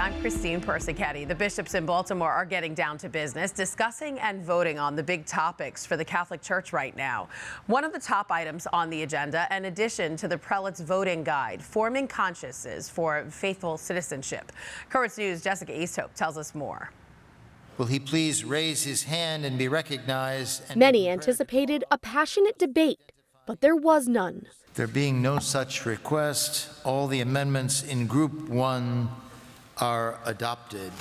I'm Christine Persichetti. The bishops in Baltimore are getting down to business, discussing and voting on the big topics for the Catholic Church right now. One of the top items on the agenda, in addition to the prelate's voting guide, forming consciences for faithful citizenship. Currents News' Jessica Easthope tells us more. Will he please raise his hand and be recognized? Many anticipated a passionate debate, but there was none. There being no such request, all the amendments in Group 1 are adopted.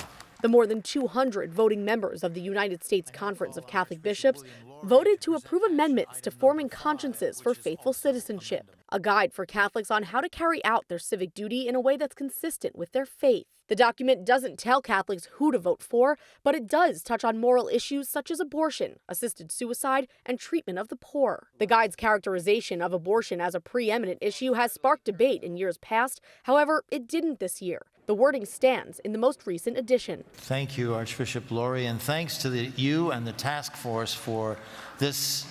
The more than 200 voting members of the United States Conference of Catholic Bishops voted to approve amendments to forming consciences for faithful citizenship, a guide for Catholics on how to carry out their civic duty in a way that's consistent with their faith. The document doesn't tell Catholics who to vote for, but it does touch on moral issues such as abortion, assisted suicide, and treatment of the poor. The guide's characterization of abortion as a preeminent issue has sparked debate in years past. However, it didn't this year. The wording stands in the most recent edition. Thank you, Archbishop Lori, and thanks to you and the task force for this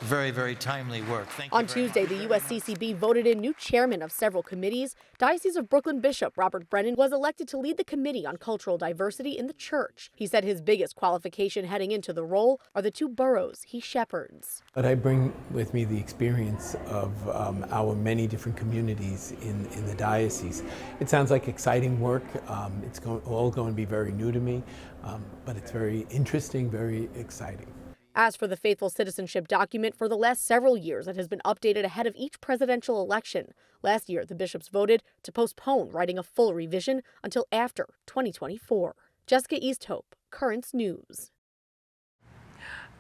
very, very timely work. Thank you. On Tuesday, the USCCB voted in new chairman of several committees. Diocese of Brooklyn Bishop Robert Brennan was elected to lead the Committee on Cultural Diversity in the Church. He said his biggest qualification heading into the role are the two boroughs he shepherds. But I bring with me the experience of our many different communities in the diocese. It sounds like exciting work. It's all going to be very new to me, but it's very interesting, very exciting. As for the faithful citizenship document, for the last several years, it has been updated ahead of each presidential election. Last year, the bishops voted to postpone writing a full revision until after 2024. Jessica Easthope, Currents News.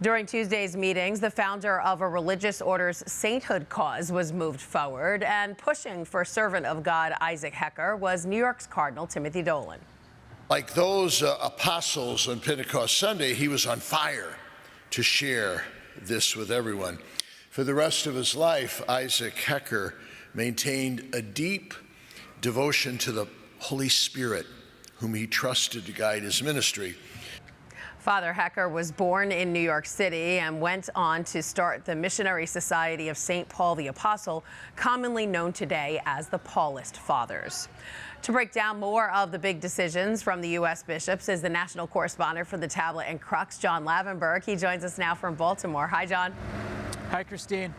During Tuesday's meetings, the founder of a religious order's sainthood cause was moved forward, and pushing for servant of God Isaac Hecker was New York's Cardinal Timothy Dolan. Like those apostles on Pentecost Sunday, he was on fire to share this with everyone. For the rest of his life, Isaac Hecker maintained a deep devotion to the Holy Spirit, whom he trusted to guide his ministry. Father Hecker was born in New York City and went on to start the Missionary Society of St. Paul the Apostle, commonly known today as the Paulist Fathers. To break down more of the big decisions from the U.S. bishops is the national correspondent for the Tablet and Crux, John Lavenberg. He joins us now from Baltimore. Hi, John. Hi, Christine.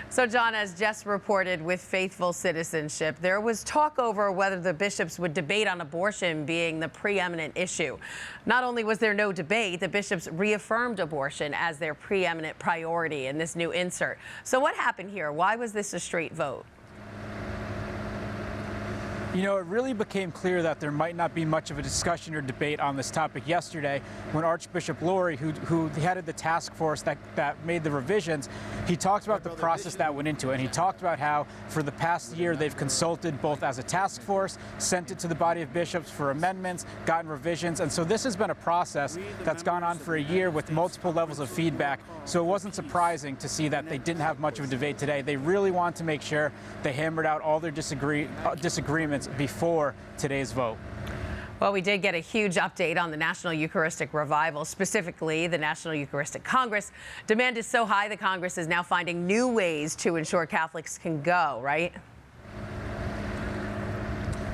So, John, as just reported with faithful citizenship, there was talk over whether the bishops would debate on abortion being the preeminent issue. Not only was there no debate, the bishops reaffirmed abortion as their preeminent priority in this new insert. So what happened here? Why was this a straight vote? You know, it really became clear that there might not be much of a discussion or debate on this topic yesterday when Archbishop Lori, who headed the task force that made the revisions, he talked about the process that went into it. And he talked about how for the past year they've consulted both as a task force, sent it to the body of bishops for amendments, gotten revisions. And so this has been a process that's gone on for a year with multiple levels of feedback. So it wasn't surprising to see that they didn't have much of a debate today. They really wanted to make sure they hammered out all their disagreements before today's vote. Well, we did get a huge update on the National Eucharistic Revival. Specifically, the National Eucharistic Congress. Demand is so high, the Congress is now finding new ways to ensure Catholics can go, right?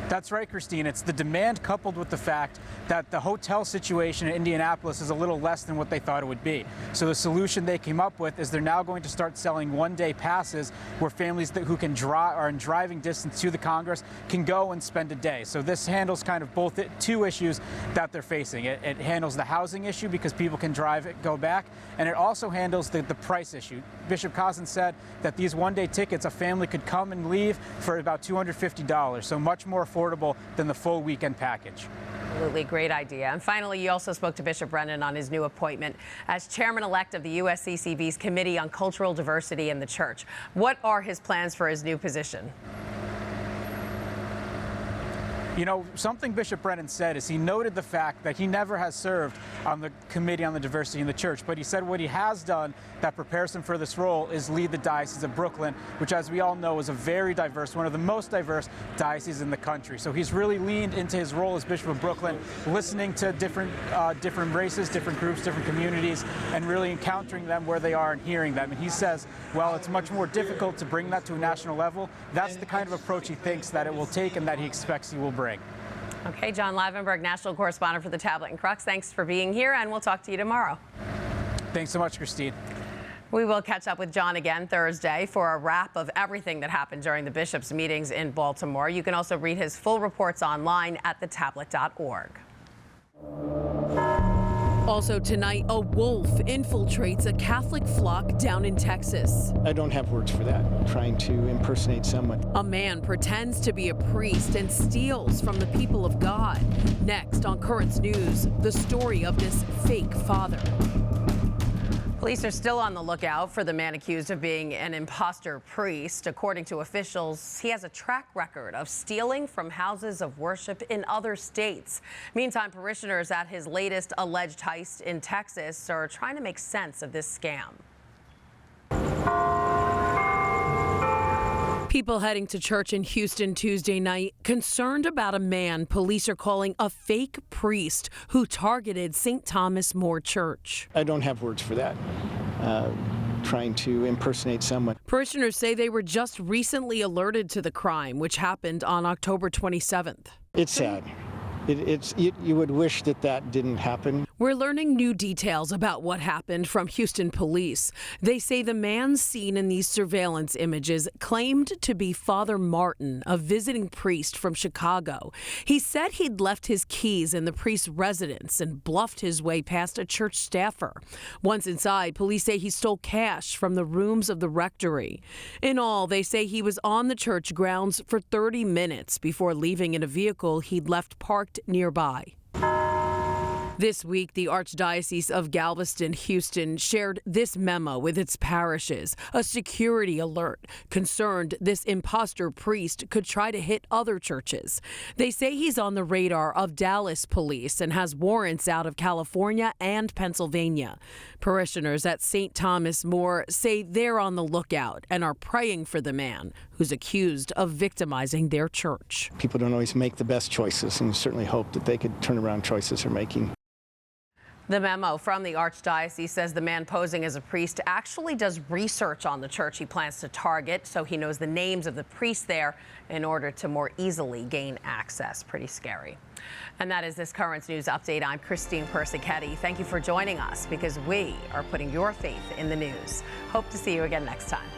That's right, Christine. It's the demand coupled with the fact that the hotel situation in Indianapolis is a little less than what they thought it would be. So the solution they came up with is they're now going to start selling one-day passes where families who can are in driving distance to the Congress can go and spend a day. So this handles kind of both two issues that they're facing. It handles the housing issue because people can drive it, go back, and it also handles the price issue. Bishop Cozzens said that these one-day tickets, a family could come and leave for about $250, so much more affordable than the full weekend package. Absolutely, great idea. And finally, you also spoke to Bishop Brennan on his new appointment as chairman-elect of the USCCB's Committee on Cultural Diversity in the Church. What are his plans for his new position? You know, something Bishop Brennan said is he noted the fact that he never has served on the Committee on the Diversity in the Church, but he said what he has done that prepares him for this role is lead the Diocese of Brooklyn, which, as we all know, is a very diverse, one of the most diverse dioceses in the country. So he's really leaned into his role as Bishop of Brooklyn, listening to different races, different groups, different communities, and really encountering them where they are and hearing them. And he says, well, it's much more difficult to bring that to a national level. That's the kind of approach he thinks that it will take and that he expects he will bring. Okay, John Lavenberg, national correspondent for the Tablet and Crux. Thanks for being here, and we'll talk to you tomorrow. Thanks so much, Christine. We will catch up with John again Thursday for a wrap of everything that happened during the bishop's meetings in Baltimore. You can also read his full reports online at thetablet.org. Also tonight, a wolf infiltrates a Catholic flock down in Texas. I don't have words for that. Trying to impersonate someone. A man pretends to be a priest and steals from the people of God. Next on Currents News, the story of this fake father. Police are still on the lookout for the man accused of being an imposter priest. According to officials, he has a track record of stealing from houses of worship in other states. Meantime, parishioners at his latest alleged heist in Texas are trying to make sense of this scam. People heading to church in Houston Tuesday night concerned about a man police are calling a fake priest who targeted St. Thomas More Church. I don't have words for that. Trying to impersonate someone. Parishioners say they were just recently alerted to the crime, which happened on October 27th. It's sad. You would wish that that didn't happen. We're learning new details about what happened from Houston police. They say the man seen in these surveillance images claimed to be Father Martin, a visiting priest from Chicago. He said he'd left his keys in the priest's residence and bluffed his way past a church staffer. Once inside, police say he stole cash from the rooms of the rectory. In all, they say he was on the church grounds for 30 minutes before leaving in a vehicle he'd left parked nearby. This week, the Archdiocese of Galveston-Houston shared this memo with its parishes, a security alert concerned this imposter priest could try to hit other churches. They say he's on the radar of Dallas police and has warrants out of California and Pennsylvania. Parishioners at St. Thomas More say they're on the lookout and are praying for the man who's accused of victimizing their church. People don't always make the best choices, and certainly hope that they could turn around choices they're making. The memo from the Archdiocese says the man posing as a priest actually does research on the church he plans to target, so he knows the names of the priests there in order to more easily gain access. Pretty scary. And that is this Currents News Update. I'm Christine Persichetti. Thank you for joining us because we are putting your faith in the news. Hope to see you again next time.